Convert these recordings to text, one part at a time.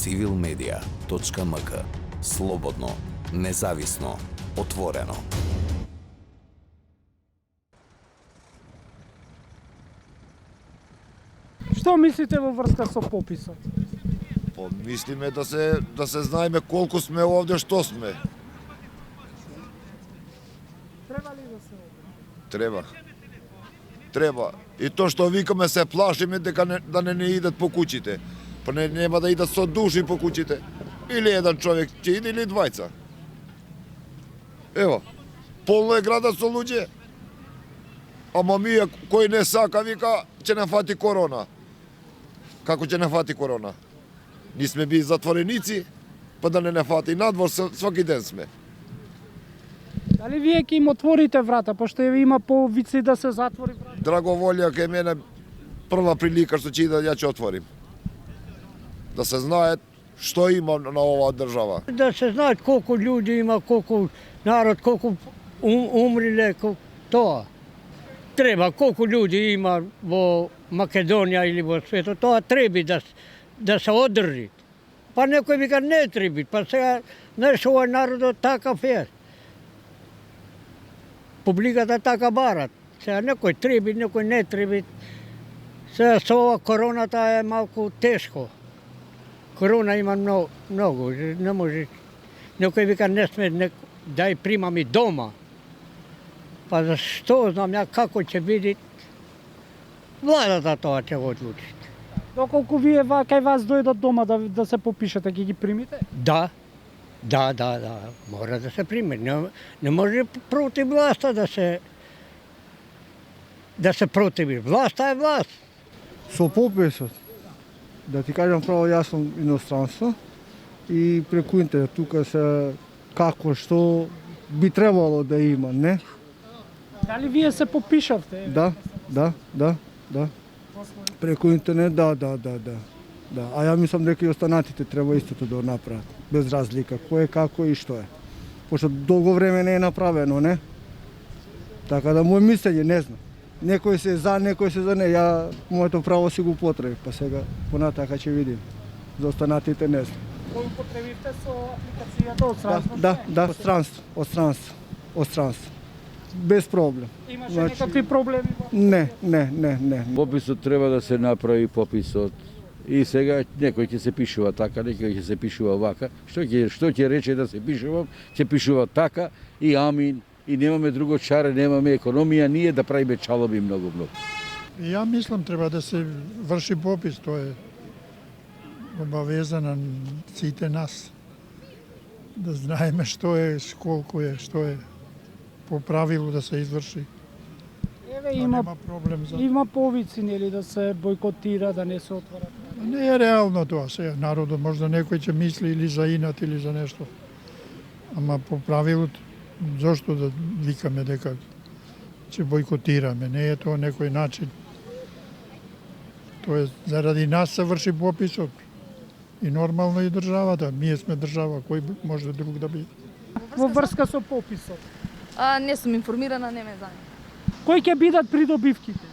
civilmedia.mk. Slobodno, nezavisno, otvoreno. Што мислите во врска со пописот? Мислиме да се знаеме колку сме овде, што сме. Треба ли да се одржи? Треба. Треба. И тоа што викаме се плашиме дека да не идат по куќите. Па нема да идат со души по куќите. Или еден човек ќе иде или двајца. Ево, полно е градот со луѓе. Ама мија кој не сака вика ќе не фати корона. Како ќе не фати корона? Ние сме били затвореници, па да не фати надвор сваки ден сме. Дали вие ќе им отворите врата, пошто има повици да се затвори врата? Драговолја кај мене прва прилика што ќе да ја ќе отворим. Да се знае што има на оваа држава. Да се знае колку луѓе има, колку народ, колку умриле, тоа. Треба, колку луѓе има во Македонија или во светот, тоа треба да се одржи. Па некој вика не треба, па сега, знаеш, овој народот такав е. Публиката така барат. Сега некој треба, некој не треба. Сега со ова короната е малку тешко. Корона има многу, не може. Некој вика не сме, дај примаме дома. Па зашто знам ја како ќе биде, владата тоа ќе го одлучи. Доколку вие кај вас дојдат дома да се попишете, ќе ги примите? Да, мора да се приме. Не може против власта да се противи. Власта е власт. Со пописот, да ти кажам право, јас сум иностранство и преку интернет тука се како што би требало да има, не? Дали вие се попишавте? Да. Преку интернет, да. А ја мислам дека и останатите треба истото да го направат, без разлика кој е, како и што е. Пошто долго време не е направено, не? Така да мој мислење, не знам. Некој се за, некој се за не. Ја моето право си го потребив, па сега понатака ќе видим. За останатите не знам. Кој употребивте со апликацијата од странство? Да, од странство. Без проблем. Имаше некакви проблеми? Не. Пописот треба да се направи пописот. И сега некој ќе се пишува така, некој ќе се пишува вака. Што ќе рече да се пишува? Ќе пишува така и амин. И немаме друго чаре, немаме економија, ние да правиме чалоби многу. Ја мислам треба да се врши попис, тоа е обавеза на сите нас. Да знаеме што е, колку е, што е по правило да се изврши. Еве Нема проблем за... има повици, нели, да се бойкотира, да не се отвора. Не е реално тоа сега. Народот можда некој ќе мисли или за инат или за нешто. Ама по правилото, зошто да викаме дека ќе бойкотираме? Не е тоа некој начин. Тоа е заради нас се врши пописот. И нормално и државата. Ние сме држава, кој може друг да биде. Во врска со пописот. Не сум информирана, не ме знам. Кои ќе бидат придобивките?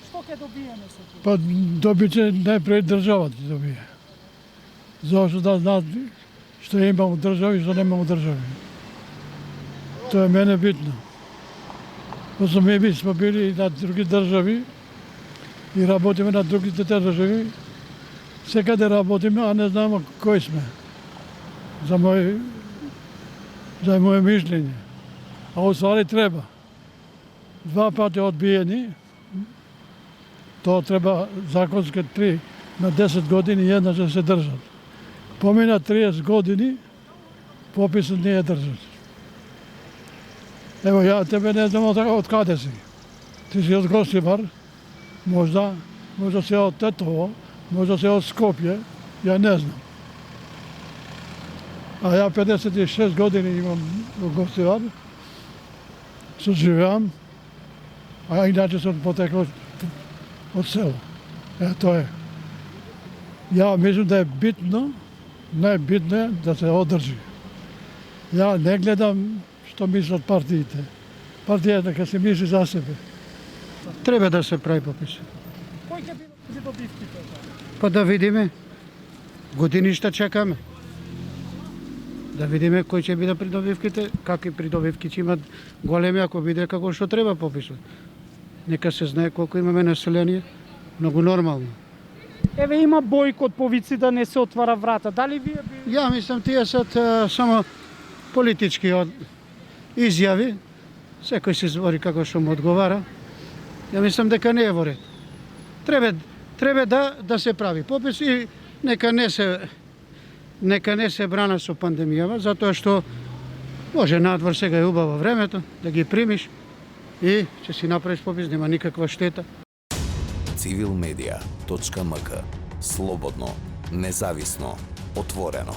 Што ќе добиеме со тоа? Па добиće најпред државата ќе добие. Зошто да знаат што имamo држави и што немamo држави. Тоа е мене битно. Пошто ми сме били на други држави и работиме на другите држави. Секаде работиме, а не знаеме кои сме. За моje миšljenje. A u stvari treba. 2 pati odbijeni, to treba zakonske 3 na 10 godini jedna će se držati. Pomina 30 godini, popis nije držati. Evo ja tebe ne znam od kada si. Ti si od Gosibar, možda si od Tetovo, možda si od Skopje, ja ne znam. A ja 56 godina imam u Gostivar, suživljam, a inače sam potekao od sela. To je. Ja mislim da je bitno, najbitnije da se održi. Ja ne gledam što misle od partijite. Partija neka se misli za sebe. Треба да се прави попис. Кој ќе бидат придобивките? Па да видиме. Години ще чекаме. Да видиме кои ќе бидат придобивките, какви придобивки ќе имат големи, ако биде како што треба пописот. Нека се знае колку имаме население, многу нормално. Еве има бойкот по вици да не се отвара врата. Дали вие би... Ја мислам тие се само политички изјави, секој се збори како што му одговара. Ја мислам дека не е во ред. Треба да се прави попис и нека не се брана со пандемијава, затоа што може надвор сега е убаво времето, да ги примиш и ќе си направиш попис, нема никаква штета. Civilmedia.mk. Slobodno, nezavisno, otvoreno.